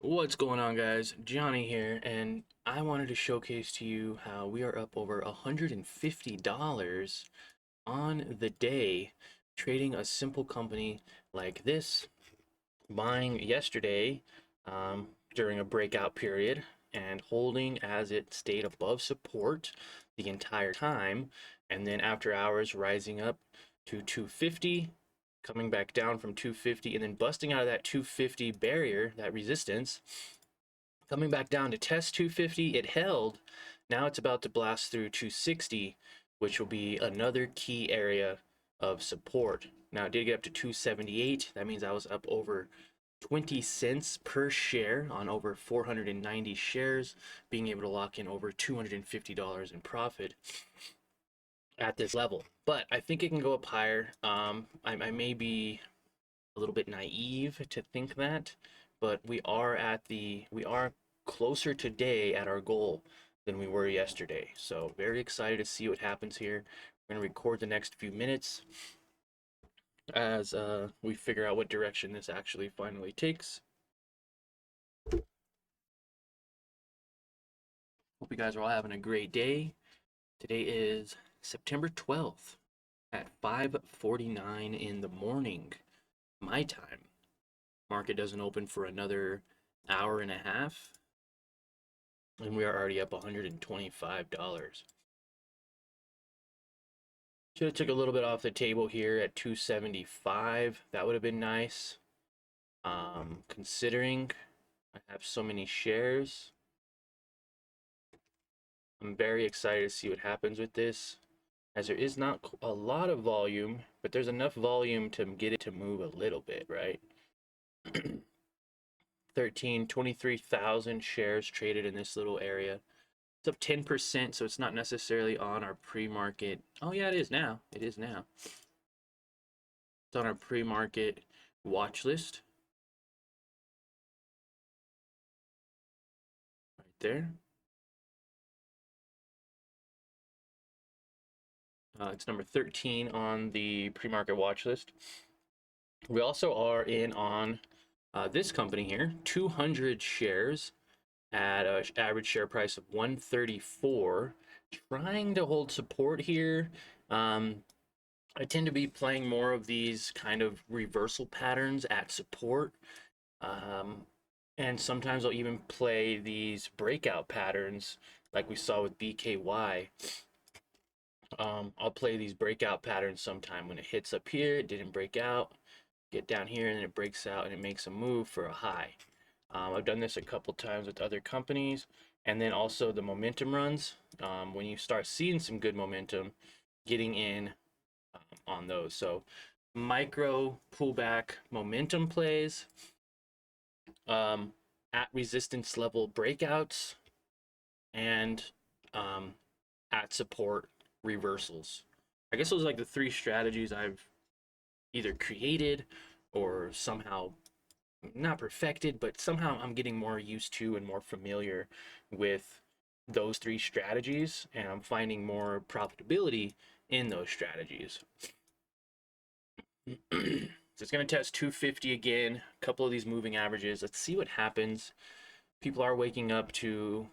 What's going on, guys? Johnny here, and I wanted to showcase to you how we are up over $150 on the day trading a simple company like this, buying yesterday during a breakout period and holding as it stayed above support the entire time, and then after hours rising up to 250, coming back down from 250, and then busting out of that 250 barrier, that resistance, coming back down to test 250. It held. Now it's about to blast through 260, which will be another key area of support. Now it did get up to 278. That means I was up over 20 cents per share on over 490 shares, being able to lock in over $250 in profit at this level. But I think it can go up higher. I may be a little bit naive to think that, but we are closer today at our goal than we were yesterday. So very excited to see what happens here. We're gonna record the next few minutes as we figure out what direction this actually finally takes. Hope you guys are all having a great day. Today is September 12th at 5:49 in the morning, my time. Market doesn't open for another hour and a half, and we are already up $125. Should have took a little bit off the table here at 275. That would have been nice. Considering I have so many shares, I'm very excited to see what happens with this, as there is not a lot of volume, but there's enough volume to get it to move a little bit, right? 23,000 shares traded in this little area. It's up 10%, so it's not necessarily on our pre-market. Oh yeah, it is now. It is now. It's on our pre-market watch list. Right there. It's number 13 on the pre-market watch list. We also are in on this company here, 200 shares at an average share price of 134, trying to hold support here. I tend to be playing more of these kind of reversal patterns at support. And sometimes I'll even play these breakout patterns like we saw with BKY. I'll play these breakout patterns sometime when it hits up here, it didn't break out, get down here, and then it breaks out and it makes a move for a high. I've done this a couple times with other companies. And then also the momentum runs. When you start seeing some good momentum, getting in on those. So micro pullback momentum plays, at resistance level breakouts, and at support reversals. I guess those are like the three strategies I've either created or somehow not perfected, but somehow I'm getting more used to and more familiar with those three strategies, and I'm finding more profitability in those strategies. So it's going to test 250 again, a couple of these moving averages. Let's see what happens. People are waking up to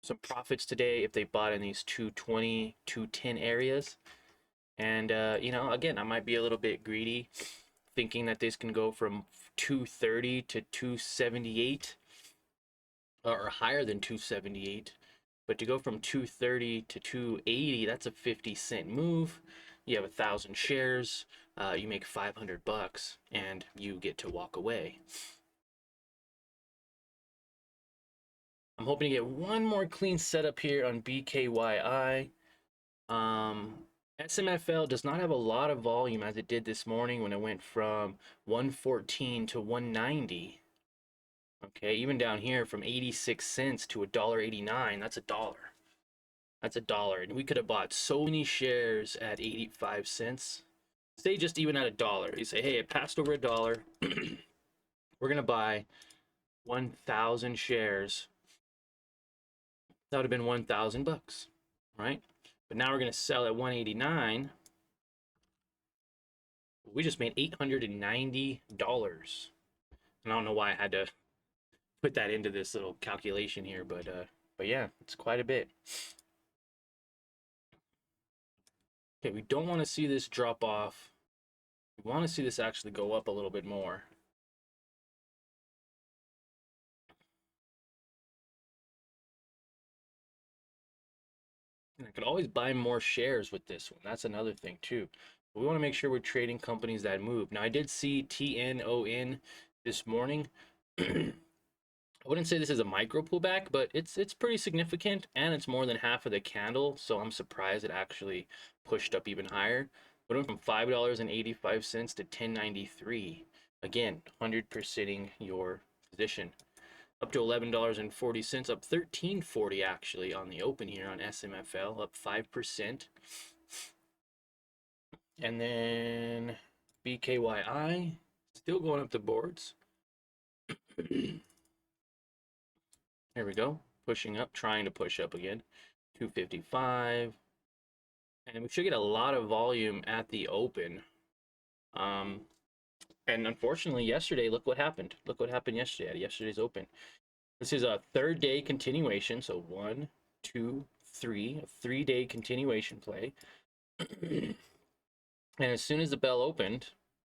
some profits today if they bought in these 220, 210 areas. And, again, I might be a little bit greedy, thinking that this can go from 230 to 278 or higher than 278. But to go from 230 to 280, that's a 50-cent move. You have 1,000 shares, you make $500, and you get to walk away. I'm hoping to get one more clean setup here on BKYI. SMFL does not have a lot of volume as it did this morning when it went from 114 to 190. Okay, even down here from 86 cents to $1.89, that's a dollar. That's a dollar. And we could have bought so many shares at 85 cents. Say just even at a dollar. You say, hey, it passed over a dollar. We're going to buy 1,000 shares. That would have been $1,000, right? But now we're going to sell at 189. We just made $890. And I don't know why I had to put that into this little calculation here, but yeah, it's quite a bit. Okay, we don't want to see this drop off. We want to see this actually go up a little bit more. And I could always buy more shares with this one. That's another thing too. But we want to make sure we're trading companies that move. Now I did see TNON this morning. I wouldn't say this is a micro pullback, but it's pretty significant, and it's more than half of the candle. So I'm surprised it actually pushed up even higher. It went from $5.85 to $10.93. Again, 100%ing your position. Up to $11.40, up $13.40 actually on the open here on SMFL, up 5%. And then BKYI, still going up the boards. Here we go, pushing up, trying to push up again. 255. And we should get a lot of volume at the open. And unfortunately, yesterday, look what happened. Look what happened yesterday at yesterday's open. This is a third day continuation. So 1, 2, 3, a 3-day continuation play. And as soon as the bell opened,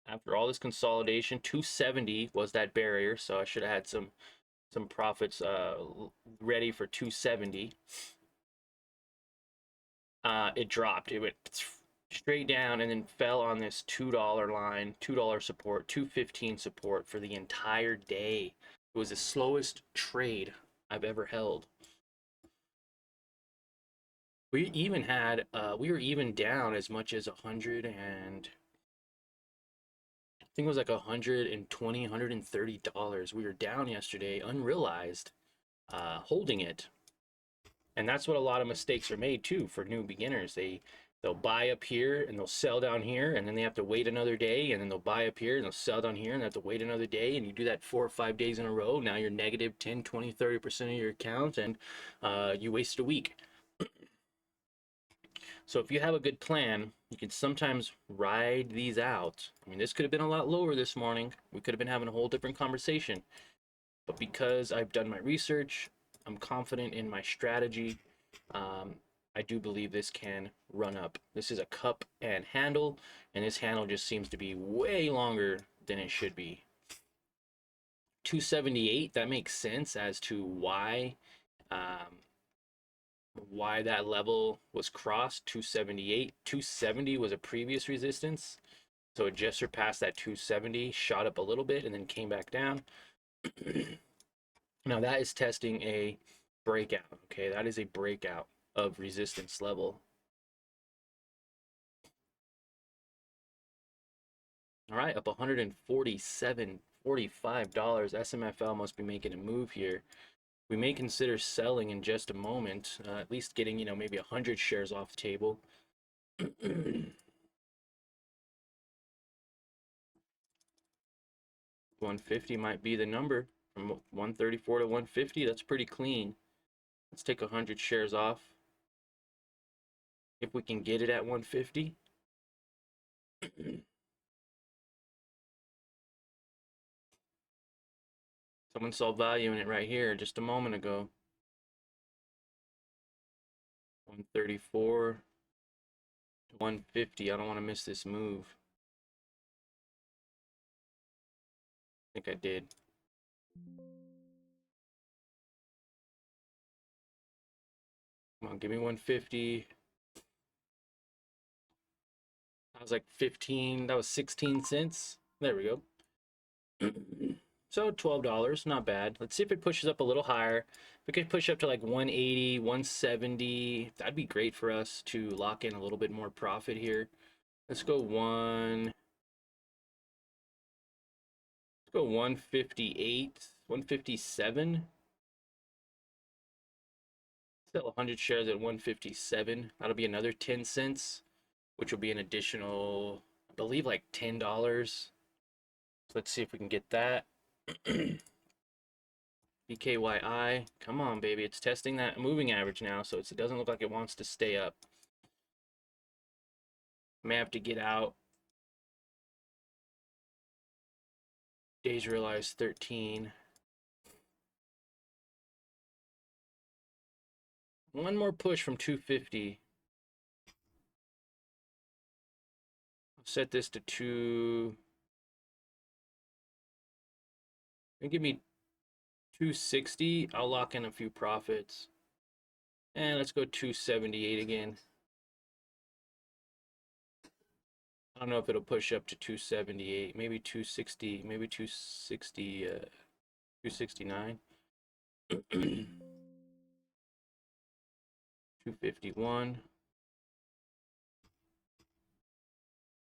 after all this consolidation, 270 was that barrier. So I should have had some profits ready for 270. It dropped. It went straight down and then fell on this $2 line, $2 support, 215 support for the entire day. It was the slowest trade I've ever held. We even had we were even down as much as 100 and I think it was like 120, $130. We were down yesterday, unrealized, holding it. And that's what a lot of mistakes are made too for new beginners. They'll buy up here and they'll sell down here, and then they have to wait another day, and then they'll buy up here and they'll sell down here and they have to wait another day, and you do that 4 or 5 days in a row. Now you're negative 10, 20, 30% of your account, and you wasted a week. So if you have a good plan, you can sometimes ride these out. I mean, this could have been a lot lower this morning. We could have been having a whole different conversation. But because I've done my research, I'm confident in my strategy. I do believe this can run up. This is a cup and handle, and this handle just seems to be way longer than it should be. 278, that makes sense as to why that level was crossed. 278, 270 was a previous resistance, so it just surpassed that 270, shot up a little bit, and then came back down. Now that is testing a breakout. Okay, that is a breakout of resistance level. All right, up $147, $45. SMFL must be making a move here. We may consider selling in just a moment, at least getting, maybe 100 shares off the table. 150 might be the number. From 134 to 150, that's pretty clean. Let's take 100 shares off. If we can get it at 150. Someone saw value in it right here just a moment ago. 134 to 150. I don't want to miss this move. I think I did. Come on, give me 150. That was like 15. That was 16 cents. There we go. So $12, not bad. Let's see if it pushes up a little higher. If we could push up to like 180, 170, that'd be great for us to lock in a little bit more profit here. Let's go 158, 157. Sell 100 shares at 157. That'll be another 10 cents, which will be an additional, I believe, like $10. So let's see if we can get that. BKYI, come on, baby. It's testing that moving average now, so it doesn't look like it wants to stay up. May have to get out. Days realized 13. One more push from 250. I'll set this to 2. And give me 260. I'll lock in a few profits. And let's go 278 again. I don't know if it'll push up to 278, maybe 260, maybe 260, 269. 251.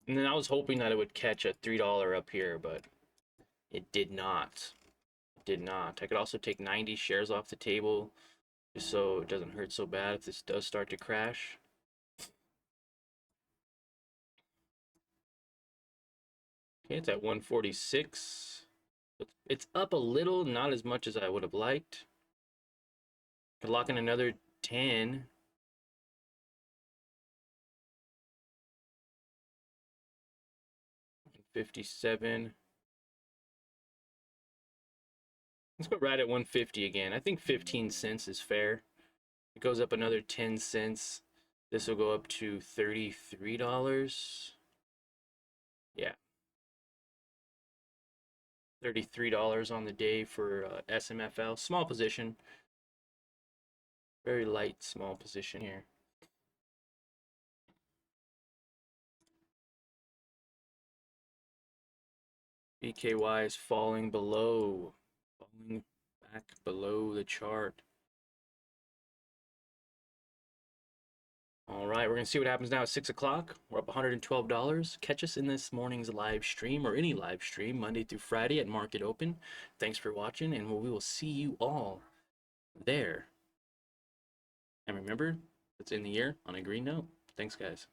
And then I was hoping that it would catch a $3 up here, but it did not. It did not. I could also take 90 shares off the table just so it doesn't hurt so bad if this does start to crash. Okay, it's at 146. It's up a little, not as much as I would have liked. Could lock in another 10. 57. Let's go right at 150 again. I think 15 cents is fair. It goes up another 10 cents. This will go up to $33. Yeah. $33 on the day for SMFL. Small position. Very light, small position here. BKY is falling back below the chart. All right, we're going to see what happens now at 6 o'clock. We're up $112. Catch us in this morning's live stream or any live stream Monday through Friday at Market Open. Thanks for watching, and we will see you all there. And remember, it's in the air on a green note. Thanks, guys.